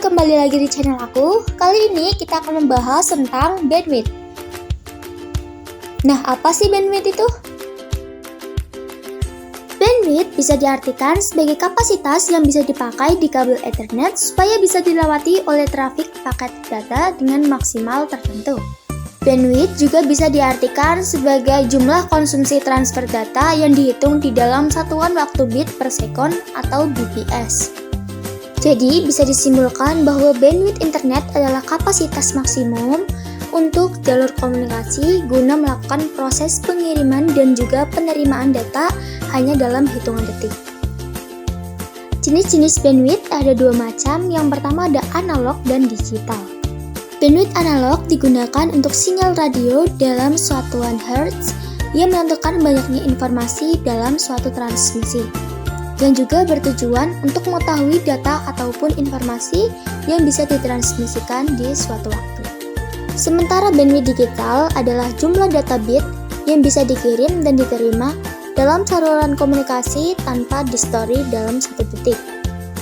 kembali lagi di channel aku. Kali ini kita akan membahas tentang bandwidth. Nah, apa sih bandwidth itu? Bandwidth bisa diartikan sebagai kapasitas yang bisa dipakai di kabel Ethernet supaya bisa dilewati oleh trafik paket data dengan maksimal tertentu. Bandwidth juga bisa diartikan sebagai jumlah konsumsi transfer data yang dihitung di dalam satuan waktu bit per sekon atau bps. Jadi, bisa disimpulkan bahwa bandwidth internet adalah kapasitas maksimum untuk jalur komunikasi guna melakukan proses pengiriman dan juga penerimaan data hanya dalam hitungan detik. Jenis-jenis bandwidth ada dua macam. Yang pertama ada analog dan digital. Bandwidth analog digunakan untuk sinyal radio dalam satuan hertz yang menentukan banyaknya informasi dalam suatu transmisi, yang juga bertujuan untuk mengetahui data ataupun informasi yang bisa ditransmisikan di suatu waktu. Sementara bandwidth digital adalah jumlah data bit yang bisa dikirim dan diterima dalam saluran komunikasi tanpa distorsi dalam satu detik.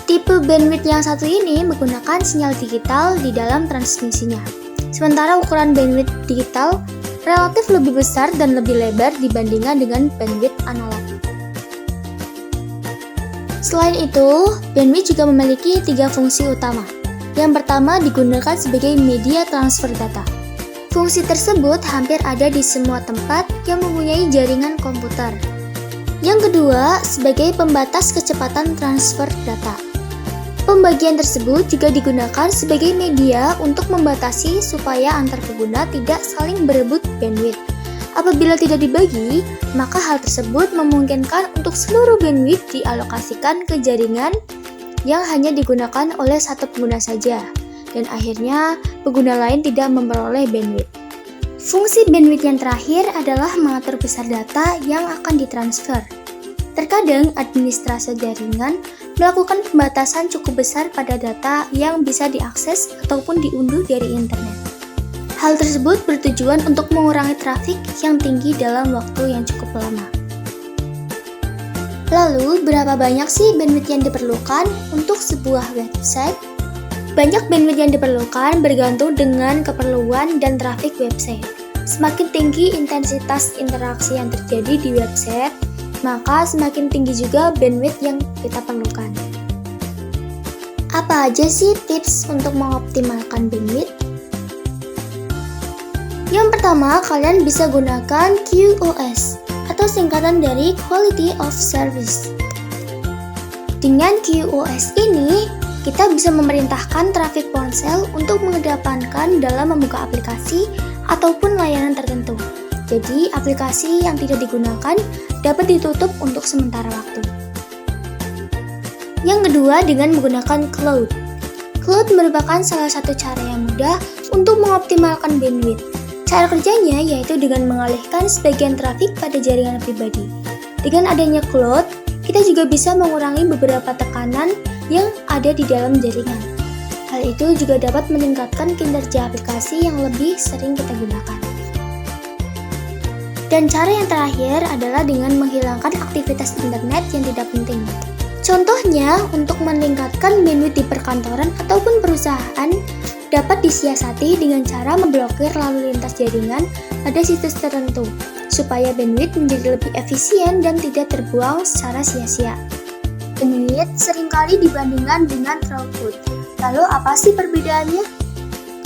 Tipe bandwidth yang satu ini menggunakan sinyal digital di dalam transmisinya. Sementara ukuran bandwidth digital relatif lebih besar dan lebih lebar dibandingkan dengan bandwidth analog. Selain itu, bandwidth juga memiliki 3 fungsi utama. Yang pertama digunakan sebagai media transfer data. Fungsi tersebut hampir ada di semua tempat yang mempunyai jaringan komputer. Yang kedua, sebagai pembatas kecepatan transfer data. Pembagian tersebut juga digunakan sebagai media untuk membatasi supaya antar pengguna tidak saling berebut bandwidth. Apabila tidak dibagi, maka hal tersebut memungkinkan untuk seluruh bandwidth dialokasikan ke jaringan yang hanya digunakan oleh satu pengguna saja, dan akhirnya pengguna lain tidak memperoleh bandwidth. Fungsi bandwidth yang terakhir adalah mengatur besar data yang akan ditransfer. Terkadang administrasi jaringan melakukan pembatasan cukup besar pada data yang bisa diakses ataupun diunduh dari internet. Hal tersebut bertujuan untuk mengurangi trafik yang tinggi dalam waktu yang cukup lama. Lalu, berapa banyak sih bandwidth yang diperlukan untuk sebuah website? Banyak bandwidth yang diperlukan bergantung dengan keperluan dan trafik website. Semakin tinggi intensitas interaksi yang terjadi di website, maka semakin tinggi juga bandwidth yang kita perlukan. Apa aja sih tips untuk mengoptimalkan bandwidth? Yang pertama, kalian bisa gunakan QoS atau singkatan dari Quality of Service. Dengan QoS ini, kita bisa memerintahkan trafik ponsel untuk mengedepankan dalam membuka aplikasi ataupun layanan tertentu. Jadi, aplikasi yang tidak digunakan dapat ditutup untuk sementara waktu. Yang kedua, dengan menggunakan cloud. Cloud merupakan salah satu cara yang mudah untuk mengoptimalkan bandwidth. Cara kerjanya yaitu dengan mengalihkan sebagian trafik pada jaringan pribadi. Dengan adanya cloud, kita juga bisa mengurangi beberapa tekanan yang ada di dalam jaringan. Hal itu juga dapat meningkatkan kinerja aplikasi yang lebih sering kita gunakan. Dan cara yang terakhir adalah dengan menghilangkan aktivitas internet yang tidak penting. Contohnya, untuk meningkatkan bandwidth di perkantoran ataupun perusahaan, dapat disiasati dengan cara memblokir lalu lintas jaringan pada situs tertentu, supaya bandwidth menjadi lebih efisien dan tidak terbuang secara sia-sia. Bandwidth seringkali dibandingkan dengan throughput. Lalu apa sih perbedaannya?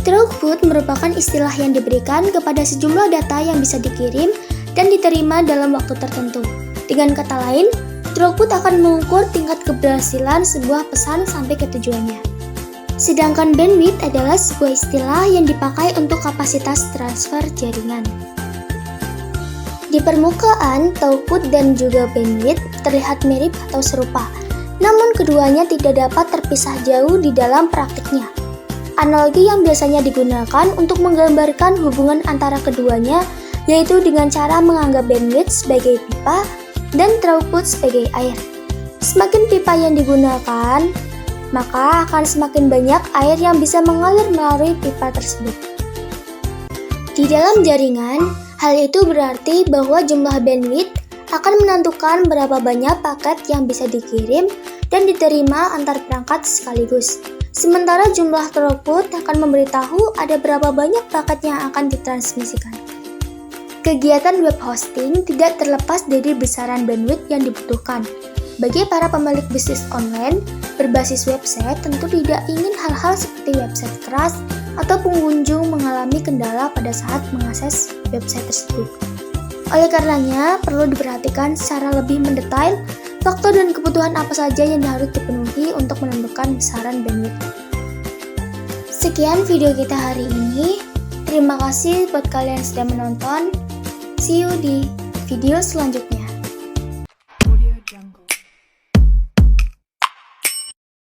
Throughput merupakan istilah yang diberikan kepada sejumlah data yang bisa dikirim dan diterima dalam waktu tertentu. Dengan kata lain, throughput akan mengukur tingkat keberhasilan sebuah pesan sampai ke tujuannya. Sedangkan bandwidth adalah sebuah istilah yang dipakai untuk kapasitas transfer jaringan. Di permukaan, throughput dan juga bandwidth terlihat mirip atau serupa, namun keduanya tidak dapat terpisah jauh di dalam praktiknya. Analogi yang biasanya digunakan untuk menggambarkan hubungan antara keduanya yaitu dengan cara menganggap bandwidth sebagai pipa dan throughput sebagai air. Semakin pipa yang digunakan, maka akan semakin banyak air yang bisa mengalir melalui pipa tersebut. Di dalam jaringan, hal itu berarti bahwa jumlah bandwidth akan menentukan berapa banyak paket yang bisa dikirim dan diterima antar perangkat sekaligus. Sementara jumlah throughput akan memberitahu ada berapa banyak paket yang akan ditransmisikan. Kegiatan web hosting tidak terlepas dari besaran bandwidth yang dibutuhkan. Bagi para pemilik bisnis online, berbasis website tentu tidak ingin hal-hal seperti website keras atau pengunjung mengalami kendala pada saat mengakses website tersebut. Oleh karenanya, perlu diperhatikan secara lebih mendetail faktor dan kebutuhan apa saja yang harus dipenuhi untuk menentukan besaran bandwidth. Sekian video kita hari ini. Terima kasih buat kalian yang sudah menonton. See you di video selanjutnya. Audio Jungle.